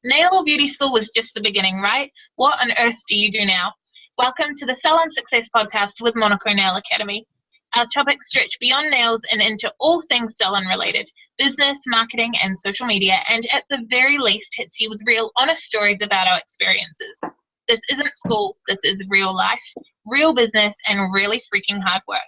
Nail Beauty School was just the beginning, right? What on earth do you do now? Welcome to the Salon Success Podcast with Monaco Nail Academy. Our topics stretch beyond nails and into all things salon related, business, marketing, and social media, and at the very least hits you with real, honest stories about our experiences. This isn't school, this is real life, real business, and really freaking hard work.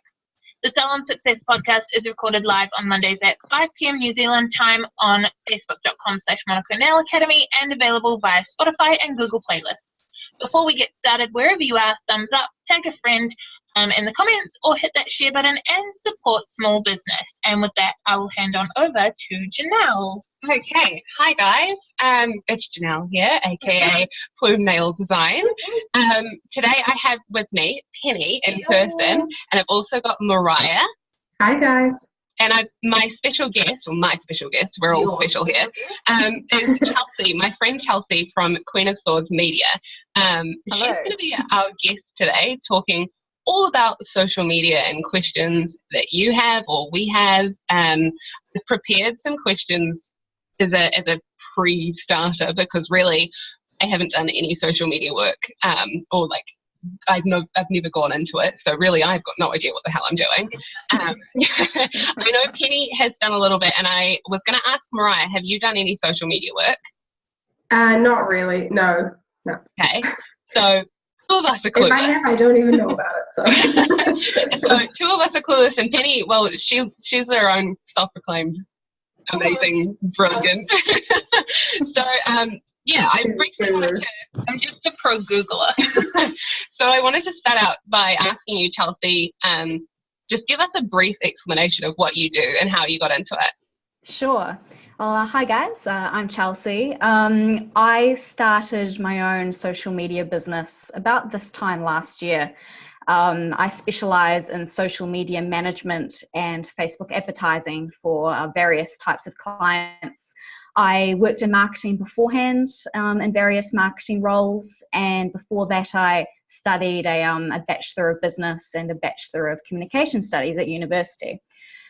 The Salon Success Podcast is recorded live on Mondays at 5 p.m. New Zealand time on facebook.com/Monaco Nail Academy and available via Spotify and Google playlists. Before we get started, wherever you are, thumbs up, tag a friend in the comments, or hit that share button and support small business. And with that, I will hand on over to Janelle. Okay, hi guys, it's Janelle here, aka Plume Nail Design. Today I have with me Penny in person, and I've also got Mariah. Hi guys. And my special guest, we're all special here, is Chelsea, my friend Chelsea from Queen of Swords Media. She's going to be our guest today, talking all about social media and questions that you have or we have. I've prepared some questions as a pre-starter because really I haven't done any social media work or like I've never gone into it, so really I've got no idea what the hell I'm doing. I know Penny has done a little bit, and I was going to ask Mariah, have you done any social media work? Not really, no. Okay, so two of us are clueless. If I have, I don't even know about it. So two of us are clueless, and Penny, well, she's her own self-proclaimed amazing, brilliant. So yeah, I'm just a pro Googler. So I wanted to start out by asking you, Chelsea, just give us a brief explanation of what you do and how you got into it. Sure. Well, hi guys, I'm Chelsea. I started my own social media business about this time last year. I specialize in social media management and Facebook advertising for various types of clients. I worked in marketing beforehand in various marketing roles, and before that I studied a Bachelor of Business and a Bachelor of Communication Studies at university.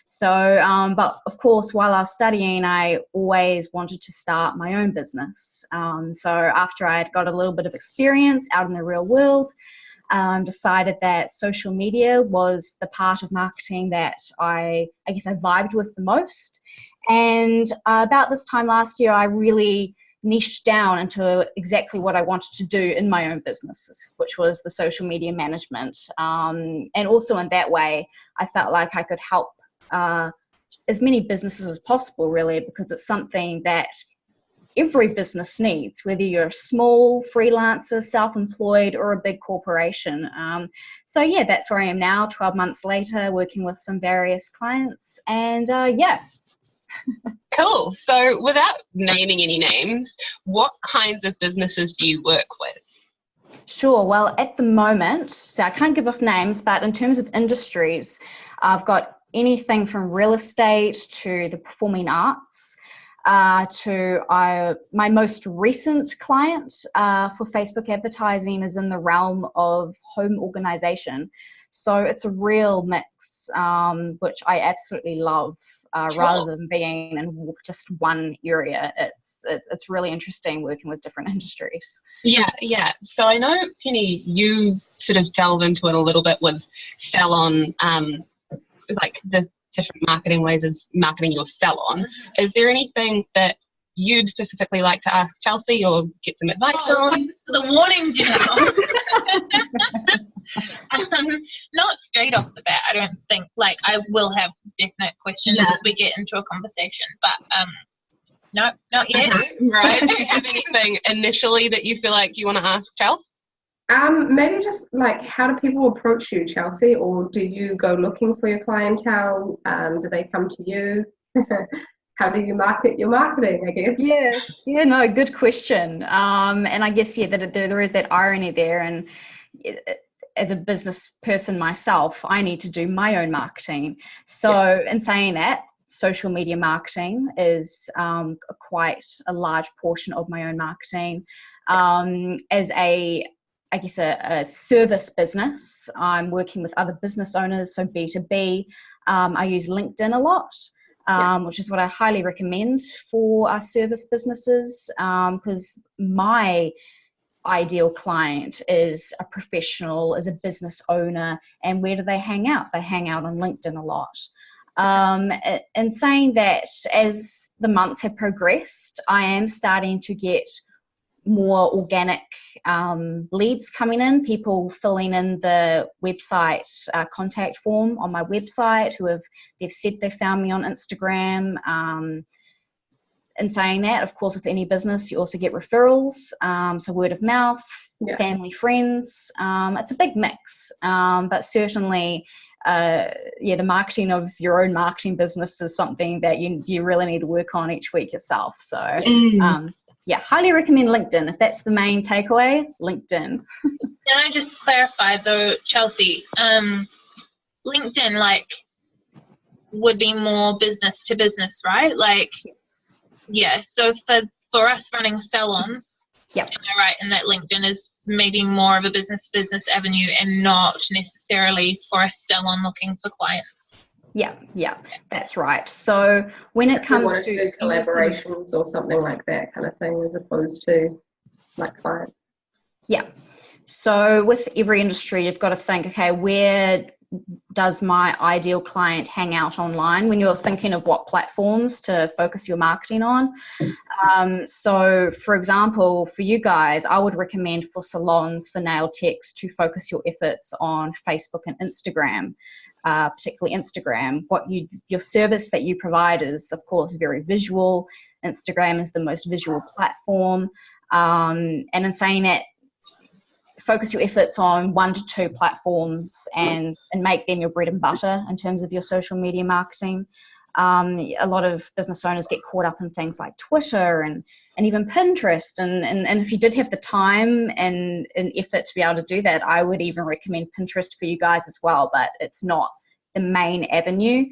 So, but of course, while I was studying, I always wanted to start my own business. So after I had got a little bit of experience out in the real world, decided that social media was the part of marketing that I guess I vibed with the most. And about this time last year, I really niched down into exactly what I wanted to do in my own businesses, which was the social media management. And also in that way, I felt like I could help as many businesses as possible, really, because it's something that every business needs, whether you're a small freelancer, self-employed, or a big corporation. So yeah, that's where I am now, 12 months later, working with some various clients, and yeah. Cool. So without naming any names, what kinds of businesses do you work with? Sure. Well, at the moment, so I can't give off names, but in terms of industries, I've got anything from real estate to the performing arts, to my most recent client for Facebook advertising is in the realm of home organization. So it's a real mix, which I absolutely love, rather than being in just one area. It's really interesting working with different industries. Yeah. So I know, Penny, you sort of delve into it a little bit with Salon, like the different marketing ways of marketing your salon. Is there anything that you'd specifically like to ask Chelsea or get some advice on? Thanks for the warning, Janelle. Not straight off the bat, I don't think. Like, I will have definite questions as we get into a conversation, but no, not yet. Right. Do you have anything initially that you feel like you want to ask Chelsea? Maybe just like, how do people approach you, Chelsea, or do you go looking for your clientele? Do they come to you? How do you market your marketing, I guess? Yeah, no, good question. And I guess, that there is that irony there. And as a business person myself, I need to do my own marketing. So in saying that, social media marketing is quite a large portion of my own marketing. As a service business, I'm working with other business owners, so B2B. I use LinkedIn a lot. which is what I highly recommend for our service businesses, because my ideal client is a professional, is a business owner, and where do they hang out? They hang out on LinkedIn a lot. And saying that, as the months have progressed, I am starting to get more organic leads coming in, people filling in the website contact form on my website they've said they found me on Instagram. In saying that, of course, with any business, you also get referrals, so word of mouth, family, friends. It's a big mix, but certainly, the marketing of your own marketing business is something that you really need to work on each week yourself. So, highly recommend LinkedIn. If that's the main takeaway, LinkedIn. Can I just clarify though, Chelsea? LinkedIn, would be more business to business, right? So for us running salons, am I right in that LinkedIn is maybe more of a business avenue and not necessarily for a salon looking for clients? Yeah, that's right. So when it comes to collaborations or something like that kind of thing, as opposed to clients. Yeah. So with every industry, you've got to think, okay, where does my ideal client hang out online when you're thinking of what platforms to focus your marketing on? So for example, for you guys, I would recommend for salons, for nail techs, to focus your efforts on Facebook and Instagram, particularly Instagram. Your service that you provide is, of course, very visual. Instagram is the most visual platform. And in saying that, focus your efforts on 1 to 2 platforms and make them your bread and butter in terms of your social media marketing. A lot of business owners get caught up in things like Twitter and even Pinterest. And if you did have the time and effort to be able to do that, I would even recommend Pinterest for you guys as well, but it's not the main avenue.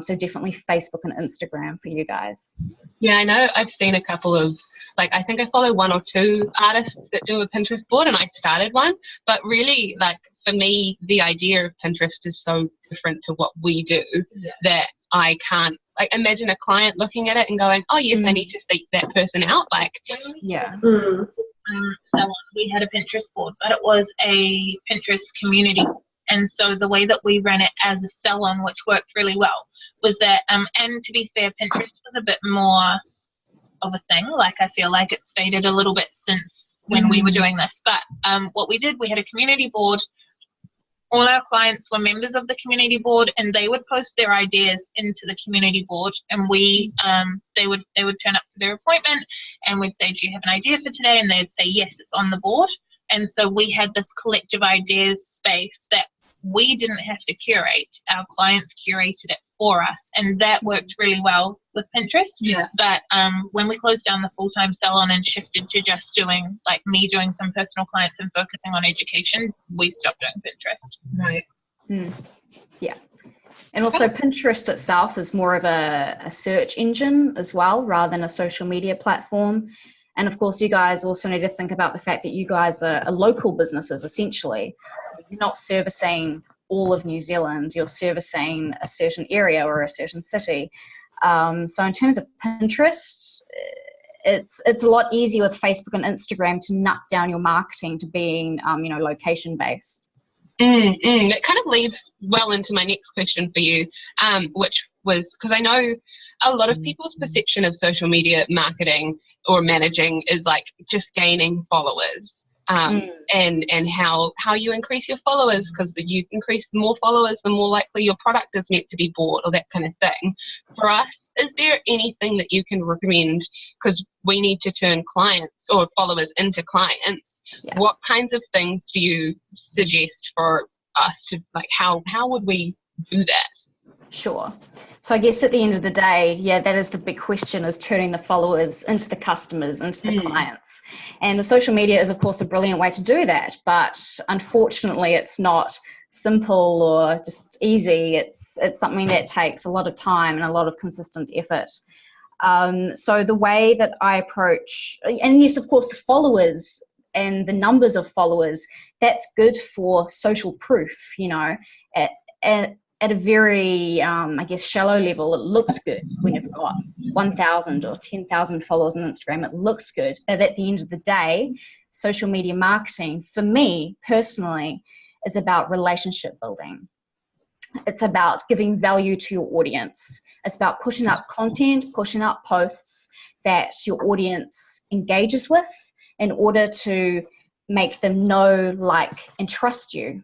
So definitely Facebook and Instagram for you guys. Yeah, I know I've seen a couple of, I think I follow 1 or 2 artists that do a Pinterest board, and I started one. But really, for me, the idea of Pinterest is so different to what we do that I can't imagine a client looking at it and going, oh yes, I need to seek that person out. Salon, we had a Pinterest board, but it was a Pinterest community. And so the way that we ran it as a salon, which worked really well, was that, and to be fair, Pinterest was a bit more of a thing. I feel like it's faded a little bit since when we were doing this. But what we did, we had a community board. All our clients were members of the community board, and they would post their ideas into the community board, and they would turn up for their appointment, and we'd say, do you have an idea for today? And they'd say, yes, it's on the board. And so we had this collective ideas space that we didn't have to curate. Our clients curated it for us, and that worked really well with Pinterest. But when we closed down the full-time salon and shifted to just doing me doing some personal clients and focusing on education, we stopped doing Pinterest. Right. Yeah. And also Pinterest itself is more of a search engine as well, rather than a social media platform. And of course, you guys also need to think about the fact that you guys are local businesses, essentially. You're not servicing all of New Zealand, you're servicing a certain area or a certain city. So in terms of Pinterest, it's a lot easier with Facebook and Instagram to nut down your marketing to being, location based. That kind of leads well into my next question for you, which was, because I know a lot of people's perception of social media marketing or managing is just gaining followers. And how you increase your followers, because you increase more followers, the more likely your product is meant to be bought, or that kind of thing. For us, is there anything that you can recommend, because we need to turn clients or followers into clients? What kinds of things do you suggest for us to, how would we do that? Sure. So I guess at the end of the day, that is the big question, is turning the followers into the customers, into the clients. And the social media is, of course, a brilliant way to do that. But unfortunately, it's not simple or just easy. It's something that takes a lot of time and a lot of consistent effort. So the way that I approach, and yes, of course, the followers and the numbers of followers, that's good for social proof, at a very, I guess, shallow level, it looks good when you've got 1,000 or 10,000 followers on Instagram. It looks good. But at the end of the day, social media marketing, for me personally, is about relationship building. It's about giving value to your audience. It's about pushing up content, pushing up posts that your audience engages with in order to make them know, like, and trust you.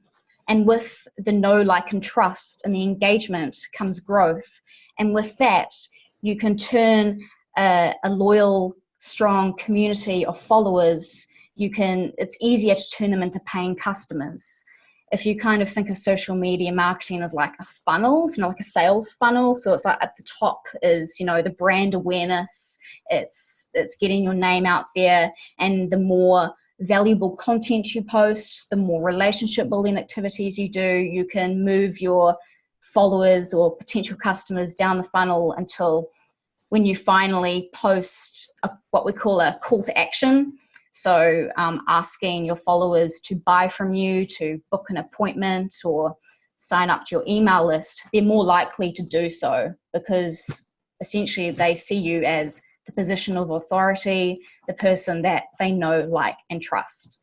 And with the know, like, and trust and the engagement comes growth. And with that, you can turn a loyal, strong community of followers. It's easier to turn them into paying customers. If you kind of think of social media marketing as like a funnel, like a sales funnel, so it's like at the top is, the brand awareness, it's getting your name out there, and the more valuable content you post, the more relationship building activities you do, you can move your followers or potential customers down the funnel until when you finally post what we call a call to action. So asking your followers to buy from you, to book an appointment or sign up to your email list, they're more likely to do so because essentially they see you as the position of authority, the person that they know, like, and trust.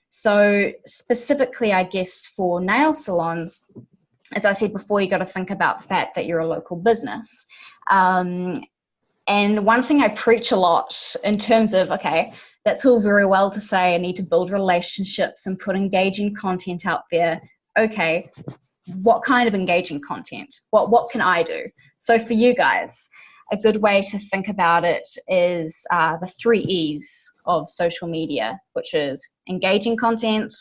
So specifically, I guess, for nail salons, as I said before, you got to think about the fact that you're a local business. And one thing I preach a lot in terms of, okay, that's all very well to say I need to build relationships and put engaging content out there. Okay, what kind of engaging content? What can I do? So for you guys, a good way to think about it is the 3 E's of social media, which is engaging content,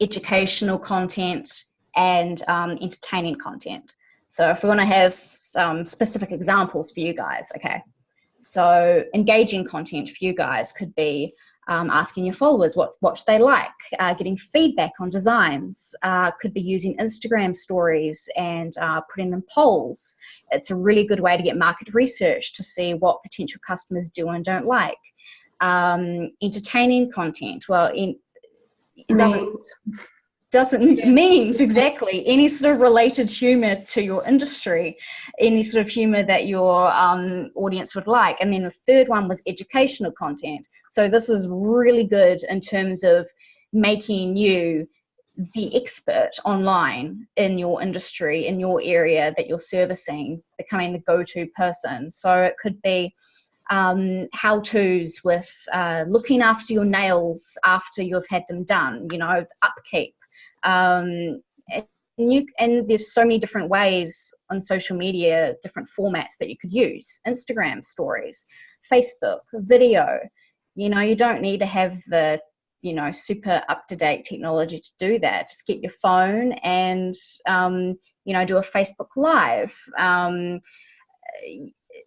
educational content, and entertaining content. So if we want to have some specific examples for you guys, okay. So engaging content for you guys could be asking your followers what they like, getting feedback on designs, could be using Instagram stories and putting in polls. It's a really good way to get market research to see what potential customers do and don't like. Entertaining content, well, it doesn't means exactly any sort of related humor to your industry, any sort of humor that your audience would like. And then the third one was educational content. So this is really good in terms of making you the expert online in your industry, in your area that you're servicing, becoming the go-to person. So it could be how-tos with looking after your nails after you've had them done, upkeep. And there's so many different ways on social media, different formats that you could use. Instagram stories, Facebook, video. You don't need to have the super up-to-date technology to do that. Just get your phone and do a Facebook Live.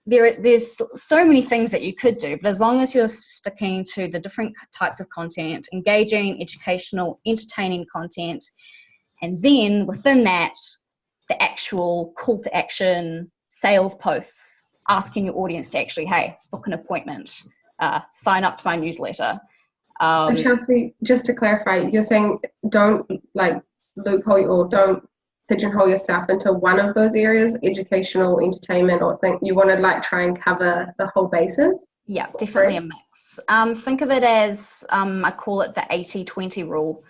There's so many things that you could do, but as long as you're sticking to the different types of content, engaging, educational, entertaining content, and then within that, the actual call to action sales posts, asking your audience to actually, hey, book an appointment, sign up to my newsletter. And Chelsea, just to clarify, you're saying don't loophole or don't pigeonhole yourself into one of those areas, educational, entertainment, or you want to try and cover the whole bases? Yeah, definitely a mix. Think of it as, I call it the 80-20 rule,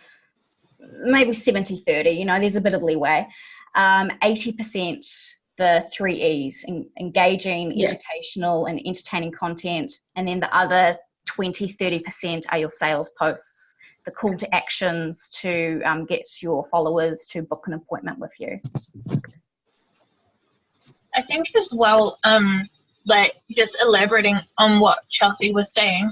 maybe 70-30, there's a bit of leeway. 80% the 3 E's, engaging, educational, and entertaining content, and then the other 20-30% are your sales posts, the call to actions to get your followers to book an appointment with you. I think as well, just elaborating on what Chelsea was saying,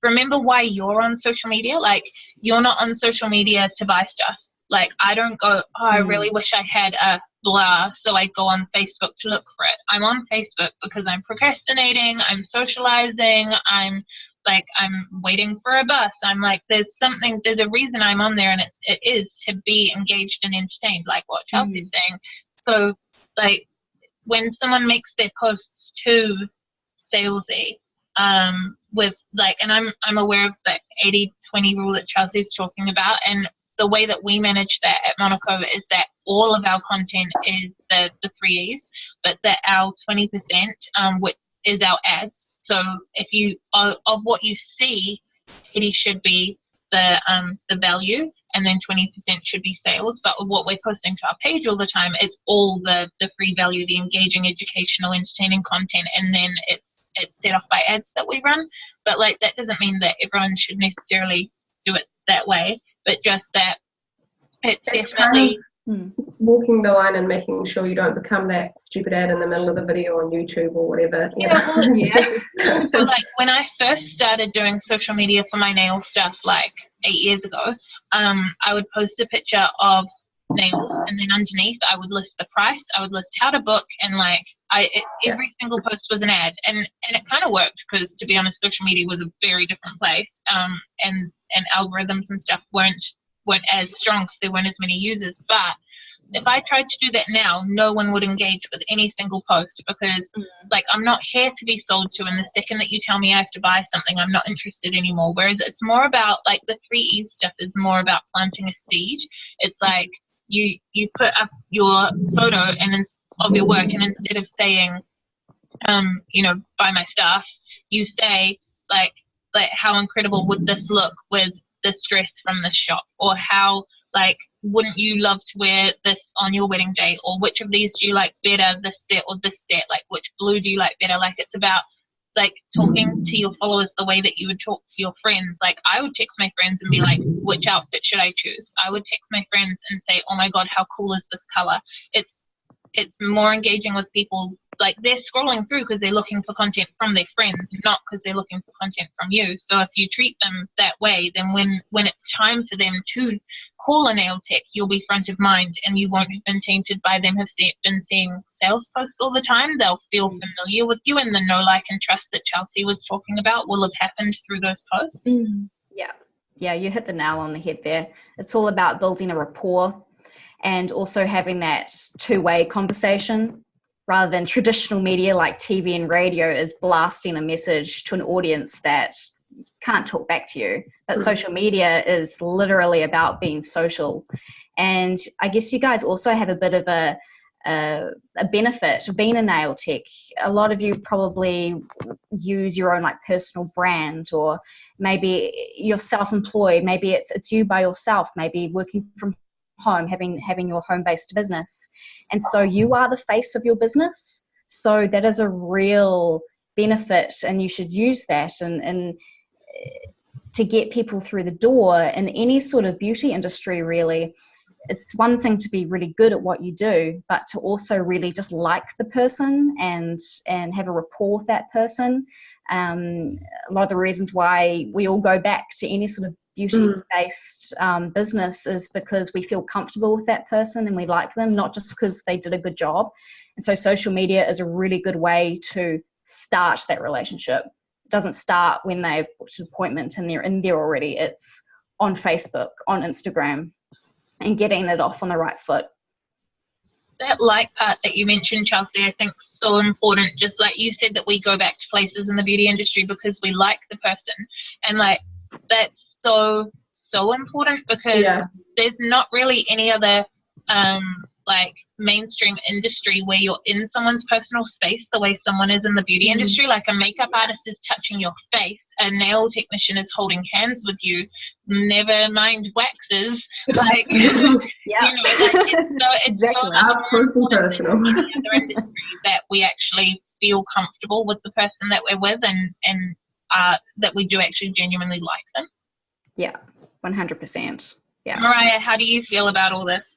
remember why you're on social media. You're not on social media to buy stuff. I don't go, I really wish I had a blah, so I go on Facebook to look for it. I'm on Facebook because I'm procrastinating, I'm socializing, I'm waiting for a bus. There's a reason I'm on there, and it is to be engaged and entertained, like what Chelsea's saying. So when someone makes their posts too salesy, and I'm aware of the 80-20 rule that Chelsea's talking about, and the way that we manage that at Monaco is that all of our content is the 3Es, but that our 20%, which is our ads. So if you, of what you see, 80 should be the value, and then 20% should be sales. But with what we're posting to our page all the time, it's all the free value, the engaging, educational, entertaining content, and then it's set off by ads that we run. But like, that doesn't mean that everyone should necessarily do it that way, but just that it's definitely walking the line and making sure you don't become that stupid ad in the middle of the video on YouTube or whatever. So like, when I first started doing social media for my nail stuff like 8 years ago, I would post a picture of nails, and then underneath I would list the price, I would list how to book, and like every single post was an ad, and it kind of worked, because to be honest, social media was a very different place, and algorithms and stuff weren't as strong because there weren't as many users. But if I tried to do that now, no one would engage with any single post, because like, I'm not here to be sold to, and the second that you tell me I have to buy something, I'm not interested anymore. Whereas it's more about, like, the 3E stuff is more about planting a seed. It's like you put up your photo of your work, and instead of saying buy my stuff, you say like how incredible would this look with this dress from this shop, or how, like, wouldn't you love to wear this on your wedding day, or which of these do you like better, this set or this set, like which blue do you like better. Like, it's about like talking to your followers the way that you would talk to your friends. Like, I would text my friends and be like, which outfit should I choose? I would text my friends and say, oh my god, how cool is this color? It's more engaging with people. Like, they're scrolling through because they're looking for content from their friends, not because they're looking for content from you. So if you treat them that way, then when it's time for them to call a nail tech, you'll be front of mind, and you won't have been tainted by them have been seeing sales posts all the time. They'll feel familiar with you, and the know, like, and trust that Chelsea was talking about will have happened through those posts. Yeah, you hit the nail on the head there. It's all about building a rapport, and also having that two-way conversation, rather than traditional media like TV and radio is blasting a message to an audience that can't talk back to you. But social media is literally about being social. And I guess you guys also have a bit of a benefit of being a nail tech. A lot of you probably use your own like personal brand, or maybe you're self-employed, maybe it's you by yourself, maybe working from home, having your home-based business, and so you are the face of your business. So that is a real benefit, and you should use that and to get people through the door in any sort of beauty industry. Really, it's one thing to be really good at what you do, but to also really just like the person and have a rapport with that person. A lot of the reasons why we all go back to any sort of beauty-based business is because we feel comfortable with that person and we like them, not just because they did a good job. And so social media is a really good way to start that relationship. It doesn't start when they've booked an appointment and they're in there already. It's on Facebook, on Instagram, and getting it off on the right foot. That like part that you mentioned, Chelsea, I think is so important. Just like you said, that we go back to places in the beauty industry because we like the person, and like, that's so important, because there's not really any other like mainstream industry where you're in someone's personal space the way someone is in the beauty industry. Like, a makeup artist is touching your face, a nail technician is holding hands with you, never mind waxes. Like, it's exactly. so much more important than personal. any other industry that we actually feel comfortable with the person that we're with, and that we do actually genuinely like them. Yeah, 100%. Yeah. Mariah, how do you feel about all this?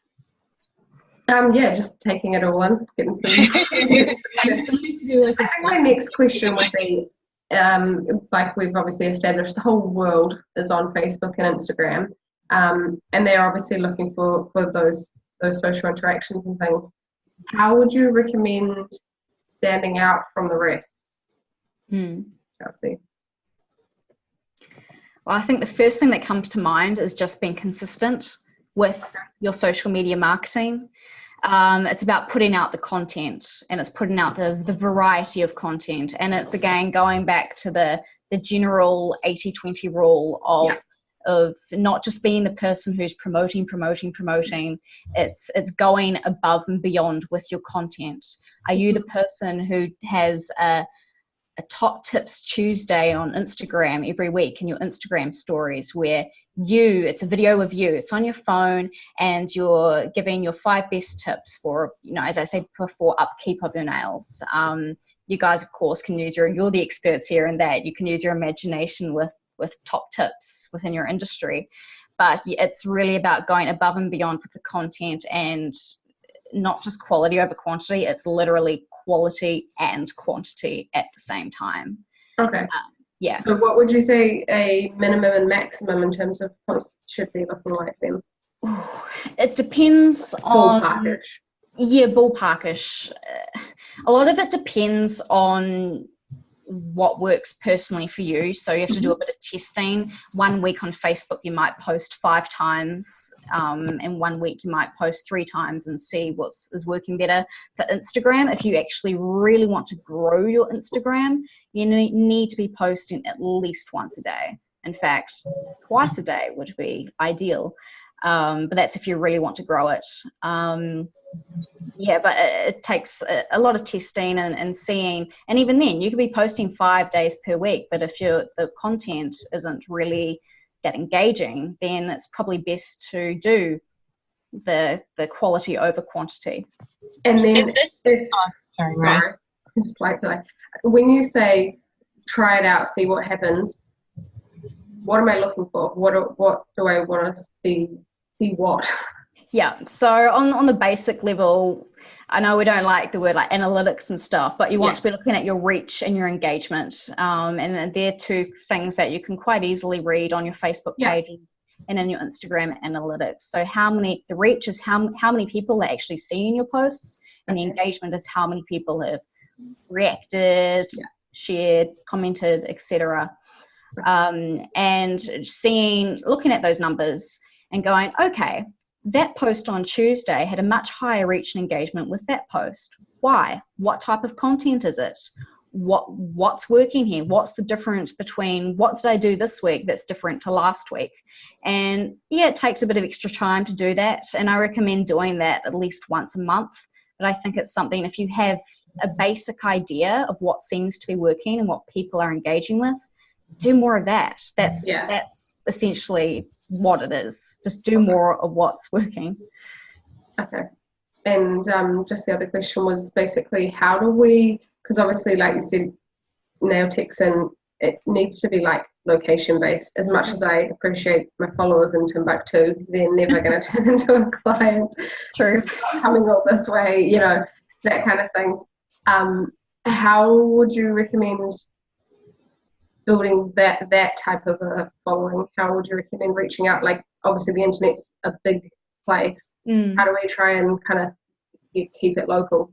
Just taking it all in, getting some. I think my next question would be, like, we've obviously established the whole world is on Facebook and Instagram, and they're obviously looking for those social interactions and things. How would you recommend standing out from the rest? Chelsea? Well, I think the first thing that comes to mind is just being consistent with your social media marketing. It's about putting out the content, and it's putting out the variety of content. And it's, again, going back to the general 80-20 rule of of not just being the person who's promoting. It's going above and beyond with your content. Are you the person who has a top tips Tuesday on Instagram every week in your Instagram stories, where it's a video of you, it's on your phone, and you're giving your 5 best tips for, as I said before, upkeep of your nails? You guys, of course, can use you're the experts here in that. You can use your imagination with top tips within your industry. But it's really about going above and beyond with the content, and not just quality over quantity. It's literally quality and quantity at the same time. Okay. Yeah. So what would you say a minimum and maximum in terms of posts should be looking like then? It depends on... Ballparkish. Yeah, ballparkish. A lot of it depends on what works personally for you. So you have to do a bit of testing. 1 week on Facebook, you might post 5 times, and 1 week you might post 3 times, and see what is working better. For Instagram, if you actually really want to grow your Instagram, you need to be posting at least once a day. In fact, twice a day would be ideal. But that's if you really want to grow it. Yeah, but it takes a lot of testing and seeing, and even then you could be posting 5 days per week, but if the content isn't really that engaging, then it's probably best to do the quality over quantity. And then when you say try it out, see what happens, what am I looking for? What do I want to see what? Yeah, so on the basic level, I know we don't like the word like analytics and stuff, but you want to be looking at your reach and your engagement. And they're 2 things that you can quite easily read on your Facebook pages and in your Instagram analytics. So the reach is how many people are actually seeing your posts, and the engagement is how many people have reacted, shared, commented, etc. And looking at those numbers and going, okay, that post on Tuesday had a much higher reach and engagement with that post. Why? What type of content is it? What's working here? What's the difference between what did I do this week that's different to last week? And it takes a bit of extra time to do that. And I recommend doing that at least once a month. But I think it's something, if you have a basic idea of what seems to be working and what people are engaging with, do more of that. That's essentially what it is. Just do more of what's working. Okay. And just the other question was basically, how do we, because obviously, like you said, nail techs, and it needs to be like location based. As much as I appreciate my followers in Timbuktu, they're never going to turn into a client. True. It's not coming all this way, that kind of things. How would you recommend building that type of a following? How would you recommend reaching out? Like, obviously the internet's a big place. How do we try and kind of keep it local?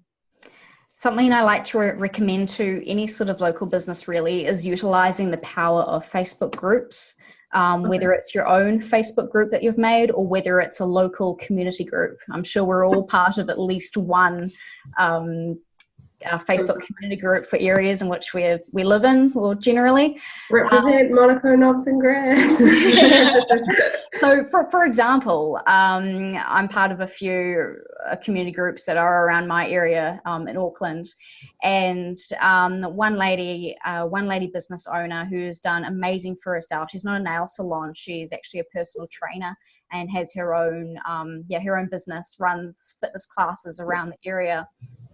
Something I like to recommend to any sort of local business really is utilizing the power of Facebook groups, whether it's your own Facebook group that you've made or whether it's a local community group. I'm sure we're all part of at least one Facebook community group for areas in which we live in, or generally. Represent Monaco knobs and grads. So for example, I'm part of a few community groups that are around my area in Auckland, and one lady business owner who's done amazing for herself. She's not a nail salon, she's actually a personal trainer and has her own business, runs fitness classes around the area.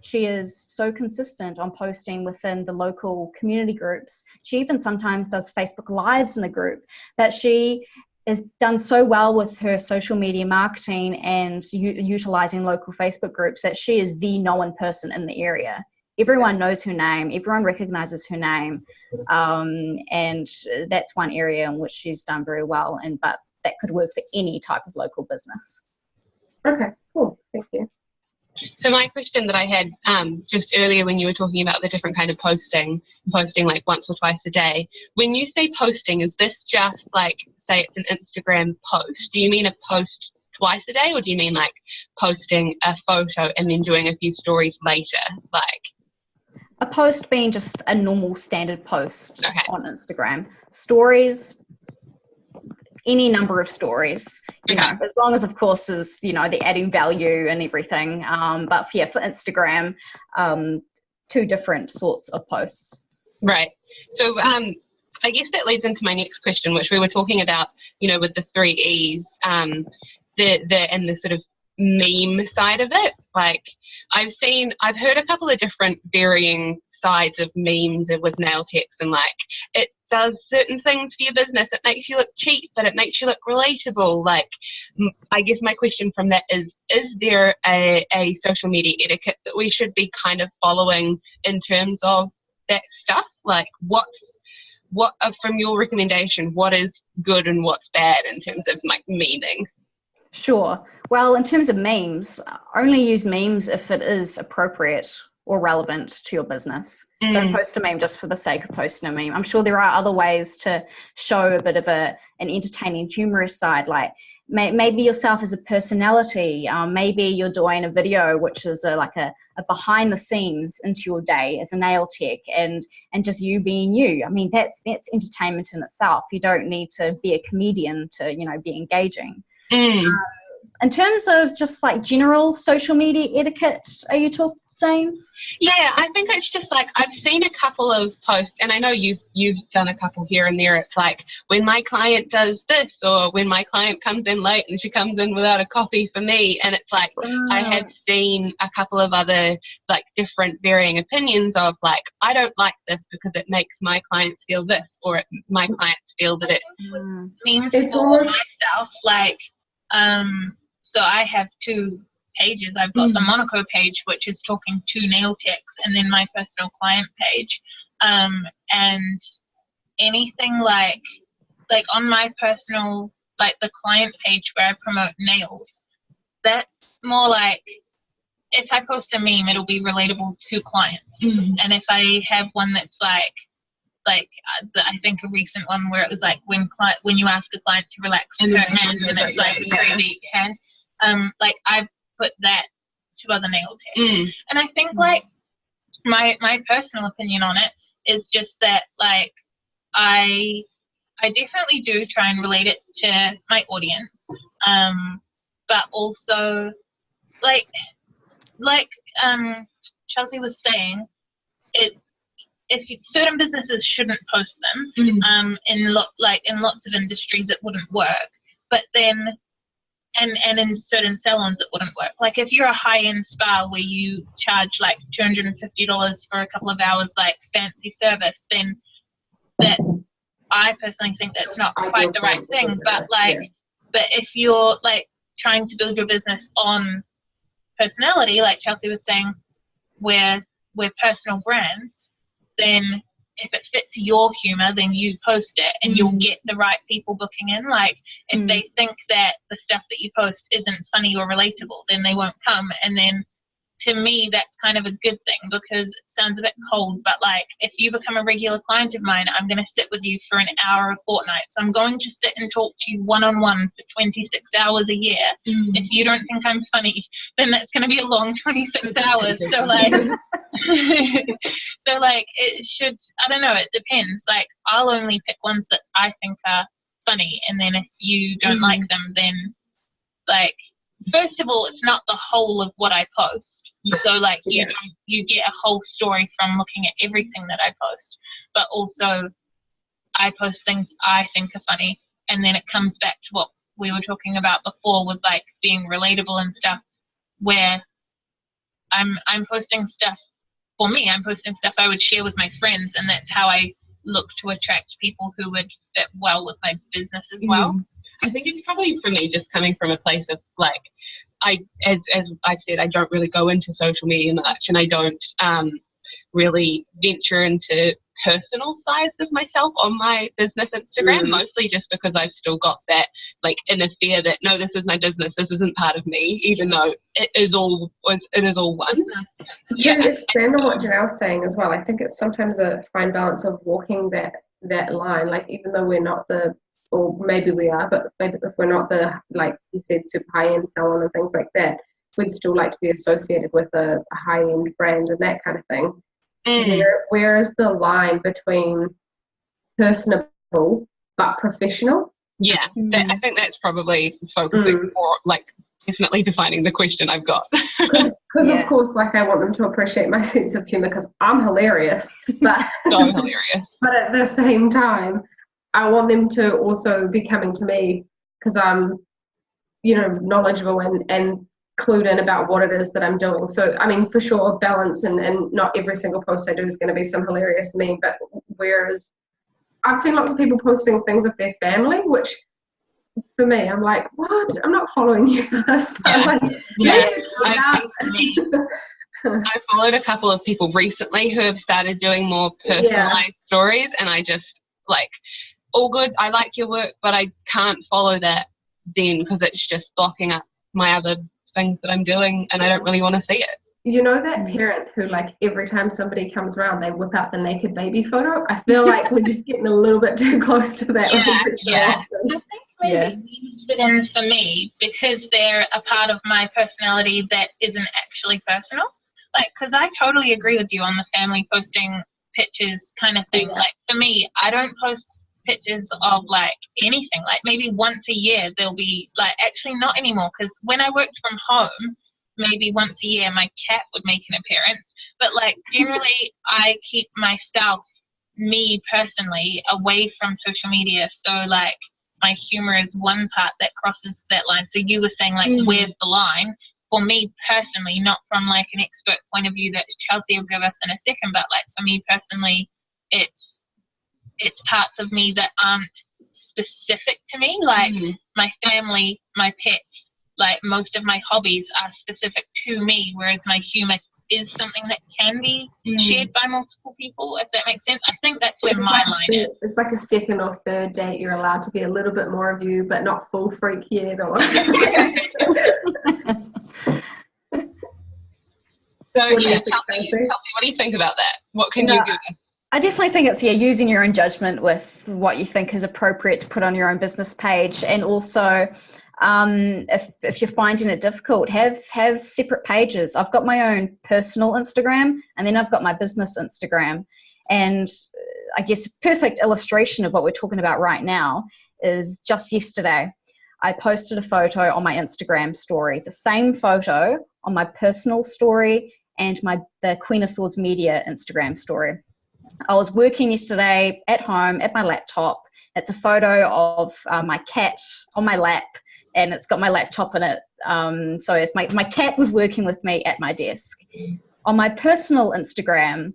She is so consistent on posting within the local community groups. She even sometimes does Facebook Lives in the group, but she has done so well with her social media marketing and utilizing local Facebook groups that she is the known person in the area. Everyone knows her name, everyone recognizes her name, and that's one area in which she's done very well, but that could work for any type of local business. Okay, cool, thank you. So my question that I had just earlier when you were talking about the different kind of posting like once or twice a day, when you say posting, is this just like, say it's an Instagram post? Do you mean a post twice a day, or do you mean like posting a photo and then doing a few stories later? Like a post being just a normal standard post on Instagram. Stories, any number of stories, you know, as long as, of course, is, you know, they're adding value and everything. But yeah, for Instagram, 2 different sorts of posts. Right. So I guess that leads into my next question, which we were talking about, you know, with the 3 E's, and the sort of meme side of it. Like I've heard a couple of different varying sides of memes with nail techs, and like it does certain things for your business. It makes you look cheap, but it makes you look relatable. Like, I guess my question from that is there a social media etiquette that we should be kind of following in terms of that stuff? Like, what from your recommendation, what is good and what's bad in terms of like meaning? Sure. Well, in terms of memes, only use memes if it is appropriate or relevant to your business. Don't post a meme just for the sake of posting a meme. I'm sure there are other ways to show a bit of an entertaining, humorous side, like maybe yourself as a personality. Maybe you're doing a video which is like a behind the scenes into your day as a nail tech, and just you being you. I mean, that's entertainment in itself. You don't need to be a comedian to, you know, be engaging. In terms of just like general social media etiquette, are you saying? Yeah, I think it's just like I've seen a couple of posts, and I know you've done a couple here and there. It's like when my client does this, or when my client comes in late and she comes in without a coffee for me, and it's like I have seen a couple of other like different varying opinions of like, I don't like this because it makes my clients feel this, or my clients feel that it means It's for almost myself, like so I have 2 pages. I've got the Monaco page, which is talking to nail techs, and then my personal client page. And anything like on my personal, like the client page where I promote nails, that's more like if I post a meme, it'll be relatable to clients. And if I have one that's like I think a recent one where it was like when you ask a client to relax her hand, and it's like a 3D hand, like I've put that to other nail techs. And I think like my personal opinion on it is just that like I definitely do try and relate it to my audience, but also like Chelsea was saying, certain businesses shouldn't post them, in lots of industries it wouldn't work, but then and in certain salons it wouldn't work. Like if you're a high-end spa where you charge like $250 for a couple of hours like fancy service, then that I personally think that's not quite the right thing. But but if you're like trying to build your business on personality, like Chelsea was saying, we're personal brands, then if it fits your humor, then you post it and you'll get the right people booking in. Like if they think that the stuff that you post isn't funny or relatable, then they won't come. And then to me, that's kind of a good thing, because it sounds a bit cold, but like if you become a regular client of mine, I'm going to sit with you for an hour a fortnight. So I'm going to sit and talk to you one-on-one for 26 hours a year. If you don't think I'm funny, then that's going to be a long 26 hours. So like, it should, I don't know, it depends. Like I'll only pick ones that I think are funny. And then if you don't like them, then like, first of all, it's not the whole of what I post. So like you get a whole story from looking at everything that I post. But also I post things I think are funny, and then it comes back to what we were talking about before with like being relatable and stuff, where I'm posting stuff for me. I'm posting stuff I would share with my friends, and that's how I look to attract people who would fit well with my business as well. I think it's probably for me just coming from a place of like, as I've said, I don't really go into social media much, and I don't really venture into personal sides of myself on my business Instagram, mostly just because I've still got that like inner fear that no, this is my business, this isn't part of me, even though it is all one. To expand on what Janelle's saying as well, I think it's sometimes a fine balance of walking that line. Like even though we're not or maybe we are, but maybe if we're not the, like you said, super high-end salon and things like that, we'd still like to be associated with a high-end brand and that kind of thing. Where is the line between personable but professional? Yeah, I think that's probably focusing more, like, definitely defining the question I've got. Because of course, like, I want them to appreciate my sense of humor because I'm hilarious, but So hilarious. But at the same time, I want them to also be coming to me because I'm, knowledgeable and clued in about what it is that I'm doing. So, I mean, for sure, balance and not every single post I do is going to be some hilarious meme, but whereas I've seen lots of people posting things of their family, which for me, I'm like, what? I'm not following you for this. But I followed a couple of people recently who have started doing more personalized stories, and I just, like, all good, I like your work, but I can't follow that then because it's just blocking up my other things that I'm doing, and I don't really want to see it. You know that parent who, like, every time somebody comes around, they whip out the naked baby photo? I feel like we're just getting a little bit too close to that. I think maybe memes fit in for me because they're a part of my personality that isn't actually personal. Like, because I totally agree with you on the family posting pictures kind of thing. Like, for me, I don't post pictures of, like, anything. Like, maybe once a year there'll be, like, actually not anymore, because when I worked from home, maybe once a year my cat would make an appearance. But, like, generally I keep myself, me personally, away from social media. So, like, my humor is one part that crosses that line. So you were saying, like, where's the line? For me personally, not from, like, an expert point of view that Chelsea will give us in a second, but, like, for me personally, it's parts of me that aren't specific to me. Like, my family, my pets, like, most of my hobbies are specific to me, whereas my humor is something that can be shared by multiple people, if that makes sense. I think that's where my line is. It's like a second or third date. You're allowed to be a little bit more of you, but not full freak yet. Or So, Chelsea, what do you think about that? What can you do? I definitely think it's using your own judgment with what you think is appropriate to put on your own business page, and also if you're finding it difficult, have separate pages. I've got my own personal Instagram, and then I've got my business Instagram. And I guess a perfect illustration of what we're talking about right now is just yesterday I posted a photo on my Instagram story, the same photo on my personal story and the Queen of Swords Media Instagram story. I was working yesterday at home at my laptop. It's a photo of my cat on my lap, and it's got my laptop in it. So it's my cat was working with me at my desk. On my personal Instagram,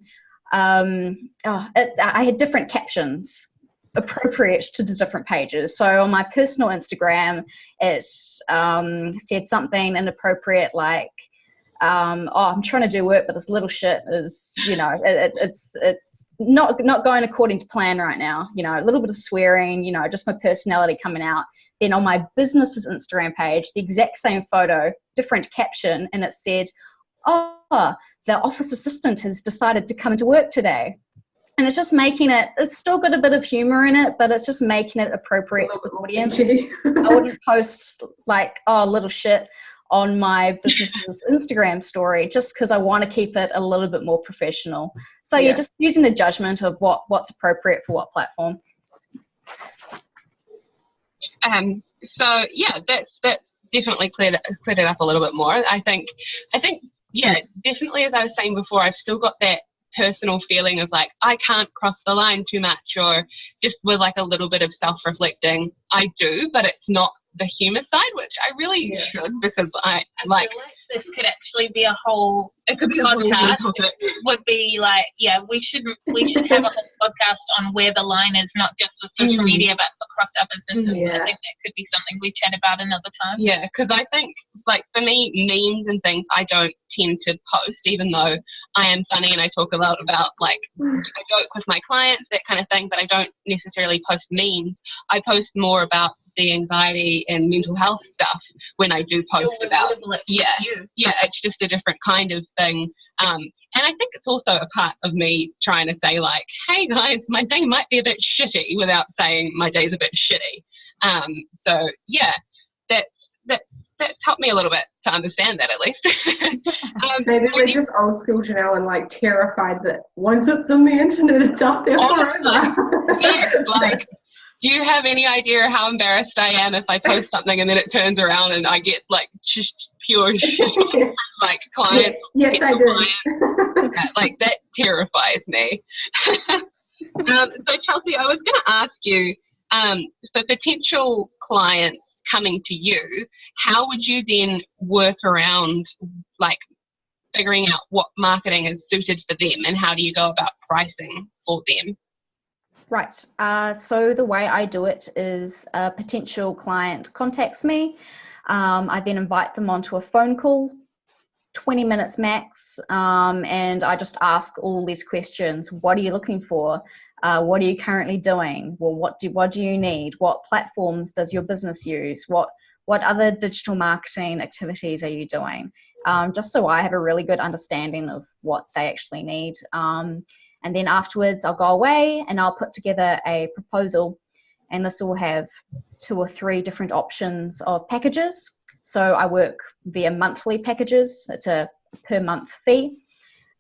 I had different captions appropriate to the different pages. So on my personal Instagram, it said something inappropriate like, I'm trying to do work, but this little shit is, it's not going according to plan right now. A little bit of swearing, just my personality coming out. Then on my business's Instagram page, the exact same photo, different caption, and it said, the office assistant has decided to come to work today. And it's just making it's still got a bit of humor in it, but it's just making it appropriate to the audience. I wouldn't post like, little shit on my business's Instagram story just because I want to keep it a little bit more professional. So just using the judgment of what's appropriate for what platform. So that's definitely cleared it up a little bit more. I think definitely, as I was saying before, I've still got that personal feeling of like I can't cross the line too much, or just with like a little bit of self-reflecting I do, but it's not the humor side, which I really should, because I feel like this could actually be a whole podcast. Would be like, we should have a whole podcast on where the line is, not just with social media but across our businesses. I think that could be something we chat about another time. Because I think, like, for me, memes and things I don't tend to post, even though I am funny and I talk a lot about, like, I joke with my clients, that kind of thing, but I don't necessarily post memes. I post more about the anxiety and mental health stuff when I do post about it's just a different kind of thing, and I think it's also a part of me trying to say like, hey guys, my day might be a bit shitty, without saying my day's a bit shitty. So that's helped me a little bit to understand that, at least. Maybe we're just old school Janelle and like terrified that once it's on the internet it's out there forever. Do you have any idea how embarrassed I am if I post something and then it turns around and I get like just pure shit from like clients? Yes, I do. Like that terrifies me. So Chelsea, I was going to ask you, for potential clients coming to you, how would you then work around like figuring out what marketing is suited for them, and how do you go about pricing for them? Right. So the way I do it is a potential client contacts me. I then invite them onto a phone call, 20 minutes max, and I just ask all these questions. What are you looking for? What are you currently doing? Well, what do you need? What platforms does your business use? What other digital marketing activities are you doing? Just so I have a really good understanding of what they actually need. And then afterwards, I'll go away and I'll put together a proposal, and this will have 2 or 3 different options of packages. So I work via monthly packages. It's a per month fee.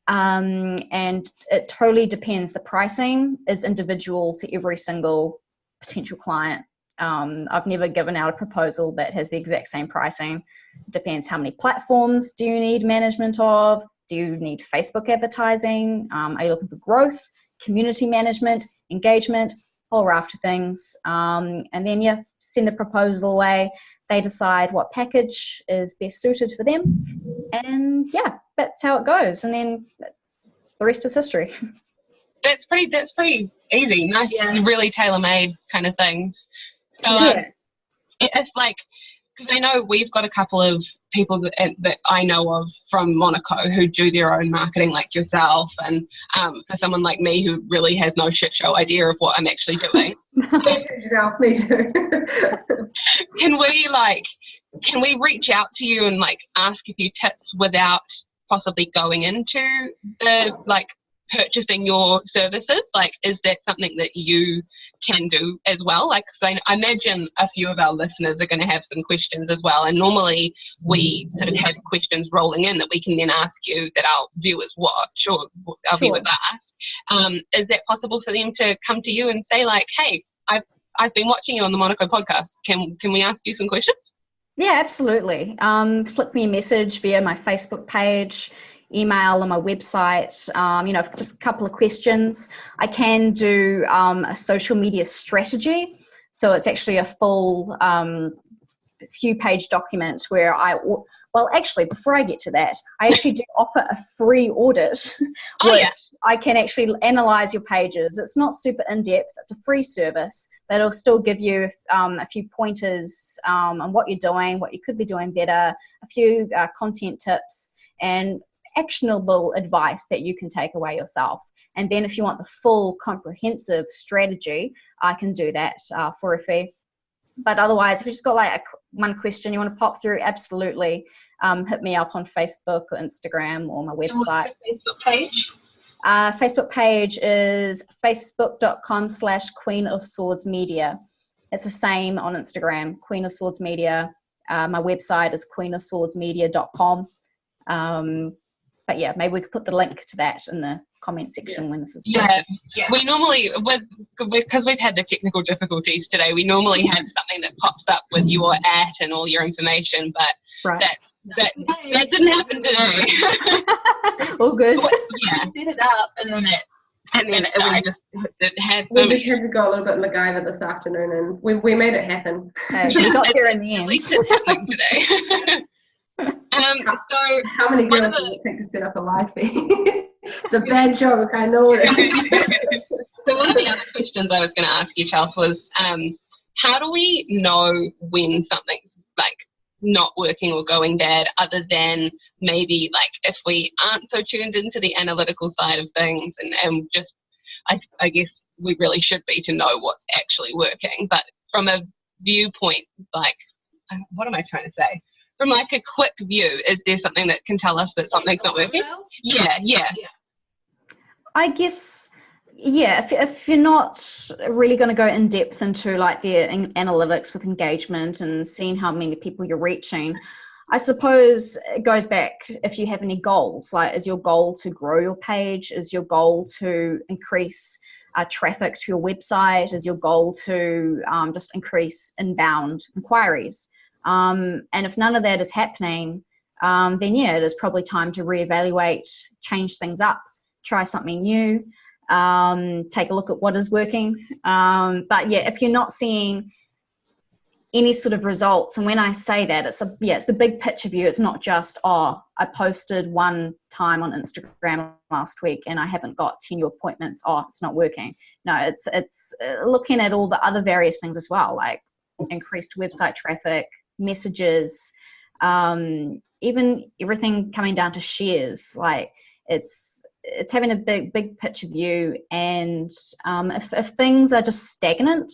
And it totally depends. The pricing is individual to every single potential client. I've never given out a proposal that has the exact same pricing. It depends how many platforms do you need management of? Do you need Facebook advertising? Are you looking for growth, community management, engagement, whole raft of things? And then send the proposal away. They decide what package is best suited for them. And that's how it goes. And then the rest is history. That's pretty easy. Nice, really tailor-made kind of things. So if like, because I know we've got a couple of people that I know of from Monaco who do their own marketing like yourself, and for someone like me who really has no shit show idea of what I'm actually doing. Me too. Can we reach out to you and like ask a few tips without possibly going into the like purchasing your services? Like, is that something that you can do as well? Like, because I imagine a few of our listeners are going to have some questions as well, and normally we sort of have questions rolling in that we can then ask you that our viewers watch or our viewers ask. Is that possible for them to come to you and say like, hey, I've been watching you on the Monaco podcast, can we ask you some questions? Yeah, absolutely. Flick me a message via my Facebook page, email on my website, just a couple of questions. I can do a social media strategy. So it's actually a full few page document where actually, before I get to that, I actually do offer a free audit, I can actually analyze your pages. It's not super in-depth. It's a free service, but it'll still give you a few pointers on what you're doing, what you could be doing better, a few content tips, and actionable advice that you can take away yourself. And then if you want the full comprehensive strategy, I can do that for a fee. But otherwise, if you just got like one question you want to pop through, absolutely hit me up on Facebook or Instagram or my website. Facebook page? Facebook page is facebook.com/Queen of Swords Media. It's the same on Instagram, Queen of Swords Media. My website is queenofswordsmedia.com. But yeah, maybe we could put the link to that in the comment section when this is posted. Yeah. We normally, because we've had the technical difficulties today, we normally have something that pops up with your @ and all your information, but that didn't happen today. All good. Set it up and then it had so we just had to go a little bit MacGyver this afternoon, and we made it happen. We got there in the end. At least it's happening today. So how many girls does it take to set up a live feed? It's a bad joke, I know it is. So one of the other questions I was going to ask you, Charles, was how do we know when something's like not working or going bad, other than maybe like if we aren't so tuned into the analytical side of things, and just I guess we really should be to know what's actually working. But from a viewpoint, like, what am I trying to say? From like a quick view, is there something that can tell us that something's not working? Yeah. I guess, if you're not really going to go in depth into like the analytics with engagement and seeing how many people you're reaching, I suppose it goes back if you have any goals. Like, is your goal to grow your page? Is your goal to increase traffic to your website? Is your goal to just increase inbound inquiries? And if none of that is happening, then yeah, it is probably time to reevaluate, change things up, try something new, take a look at what is working. But yeah, if you're not seeing any sort of results, and when I say that, it's the big picture view. It's not just, oh, I posted one time on Instagram last week and I haven't got 10 new appointments. Oh, it's not working. No, it's looking at all the other various things as well, like increased website traffic, messages, even everything coming down to shares. Like it's having a big picture view, and if things are just stagnant,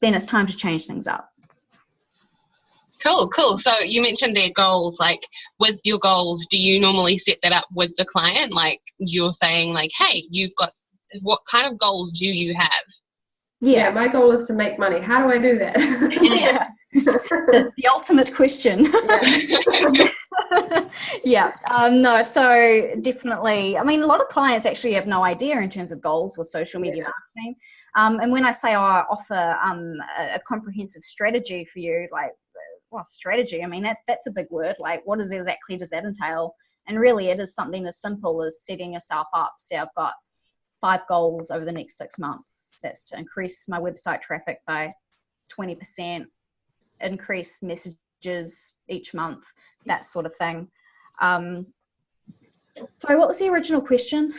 then it's time to change things up. Cool. So you mentioned their goals. Like with your goals, do you normally set that up with the client? Like you're saying like, hey, what kind of goals do you have? Yeah, my goal is to make money. How do I do that? Yeah. the ultimate question. Yeah. No, so definitely, I mean, a lot of clients actually have no idea in terms of goals with social media marketing. And when I say I offer a comprehensive strategy for you, like, well, strategy, I mean, that's a big word. Like, what exactly does that entail? And really, it is something as simple as setting yourself up. Say, I've got 5 goals over the next 6 months. That's to increase my website traffic by 20%, increase messages each month, that sort of thing. Sorry, what was the original question?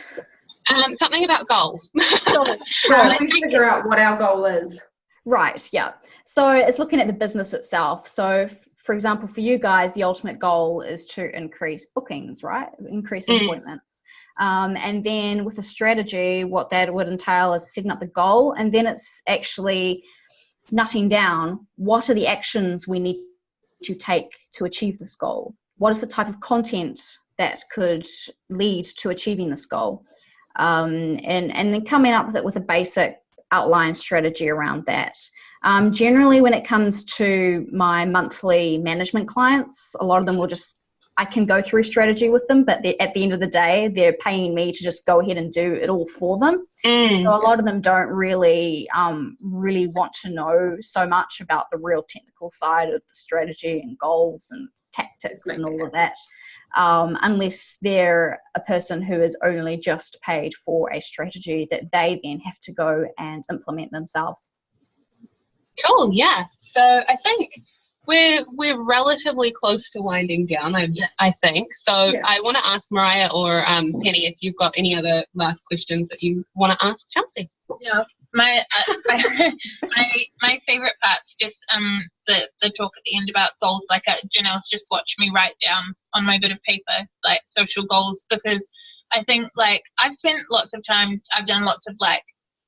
Something about goals. Let's figure out what our goal is. Right, yeah. So it's looking at the business itself. So for example, for you guys, the ultimate goal is to increase bookings, right? Increase appointments. And then with a strategy, what that would entail is setting up the goal, and then it's actually nutting down what are the actions we need to take to achieve this goal. What is the type of content that could lead to achieving this goal? And then coming up with a basic outline strategy around that. Generally, when it comes to my monthly management clients, a lot of them I can go through strategy with them, but at the end of the day, they're paying me to just go ahead and do it all for them. So a lot of them don't really want to know so much about the real technical side of the strategy and goals and tactics and all of that. Unless they're a person who is only just paid for a strategy that they then have to go and implement themselves. Cool, yeah. So I think we're relatively close to winding down, I think. So yeah. I want to ask Mariah or Penny if you've got any other last questions that you want to ask Chelsea. Yeah, my favorite part's just the talk at the end about goals. Like Janelle's just watched me write down on my bit of paper like social goals, because I think like I've spent lots of time. I've done lots of like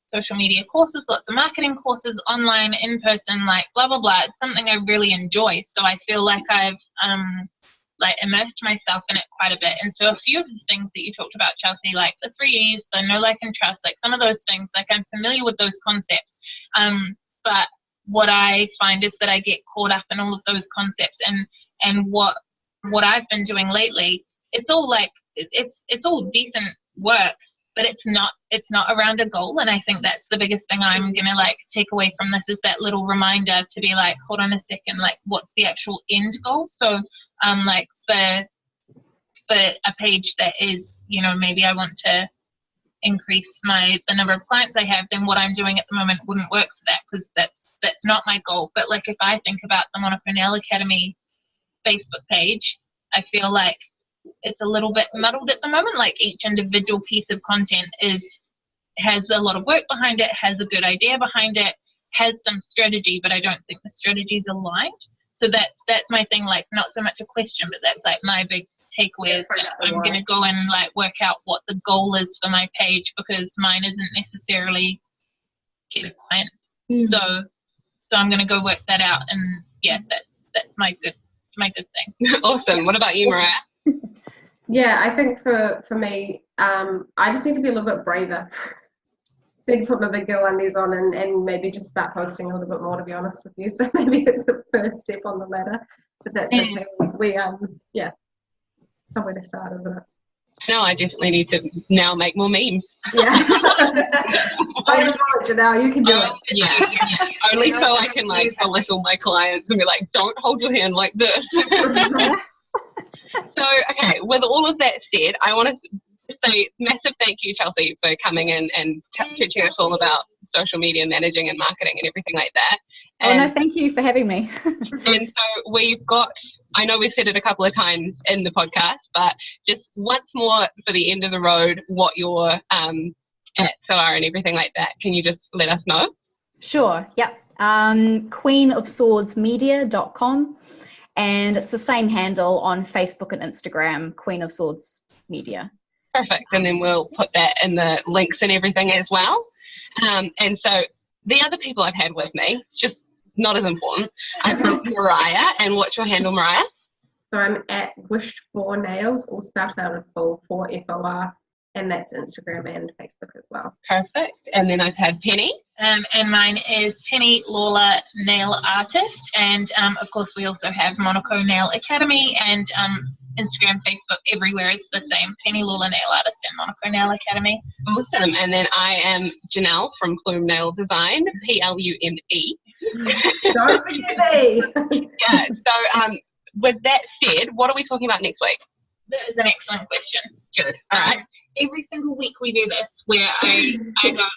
social media courses, lots of marketing courses, online, in person, like blah blah blah. It's something I really enjoy, so I feel like I've like immersed myself in it quite a bit. And so a few of the things that you talked about, Chelsea, like the 3 E's, the know, like, and trust, like some of those things, like I'm familiar with those concepts. But what I find is that I get caught up in all of those concepts, and what I've been doing lately, it's all like it's all decent work, but it's not around a goal. And I think that's the biggest thing I'm gonna like take away from this, is that little reminder to be like, hold on a second, like what's the actual end goal? So like for a page that is, you know, maybe I want to increase the number of clients I have, then what I'm doing at the moment wouldn't work for that, because that's not my goal. But like if I think about the Monaco Nail Academy Facebook page, I feel like it's a little bit muddled at the moment. Like each individual piece of content has a lot of work behind it, has a good idea behind it, has some strategy, but I don't think the strategy is aligned. So that's my thing, like not so much a question, but that's like my big takeaway, is that I'm going to go and like work out what the goal is for my page, because mine isn't necessarily get a client. So I'm going to go work that out, and yeah, that's my good thing. Awesome. What about you, Mariah? Yeah, I think for me, I just need to be a little bit braver. I need to put my big girl undies on and maybe just start posting a little bit more, to be honest with you. So maybe it's the first step on the ladder, but that's okay. We yeah, somewhere to start, isn't it? No, I definitely need to now make more memes. Yeah. By your knowledge now, you can do it. Yeah. Only so I can like belittle my clients and be like, don't hold your hand like this. So, okay, with all of that said, I want to say massive thank you, Chelsea, for coming in and teaching us all about social media managing and marketing and everything like that. And, no, thank you for having me. and so we've got, I know we've said it a couple of times in the podcast, but just once more for the end of the road, what your ads are and everything like that. Can you just let us know? Sure, yep. queenofswordsmedia.com, and it's the same handle on Facebook and Instagram, Queen of Swords Media. Perfect, and then we'll put that in the links and everything as well. And so the other people I've had with me, just not as important, I've got Mariah, and what's your handle, Mariah? So I'm at Wished For Nails, all spelled out in full, for FOR, and that's Instagram and Facebook as well. Perfect, and then I've had Penny. And mine is Penny Lawler Nail Artist, and of course we also have Monaco Nail Academy, and Instagram, Facebook, everywhere is the same. Penny Lawler Nail Artist and Monaco Nail Academy. Awesome, and then I am Janelle from Plume Nail Design, Plume. Don't forget me. Yeah, so with that said, what are we talking about next week? That is an excellent question. Good. All right. Every single week we do this where I go,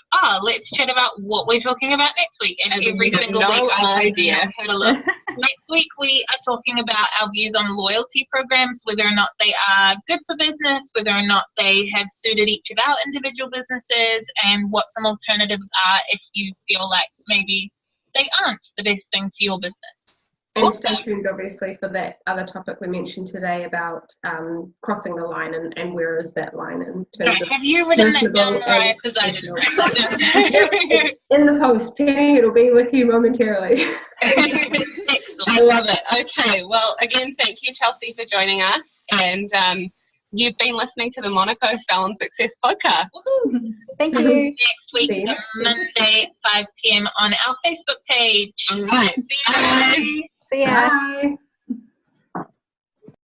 let's chat about what we're talking about next week. And every single week I had a look. Next week we are talking about our views on loyalty programs, whether or not they are good for business, whether or not they have suited each of our individual businesses, and what some alternatives are if you feel like maybe they aren't the best thing for your business. And stay tuned, obviously, for that other topic we mentioned today about crossing the line and where is that line in terms of have you written that down, Mariah? Because I didn't write that down. In the post, Penny, it'll be with you momentarily. I love it. Okay, well, again, thank you, Chelsea, for joining us. And you've been listening to the Monaco Salon Success podcast. Thank you. Next week, Monday, 5 p.m. on our Facebook page. All right. See you. See ya. Bye.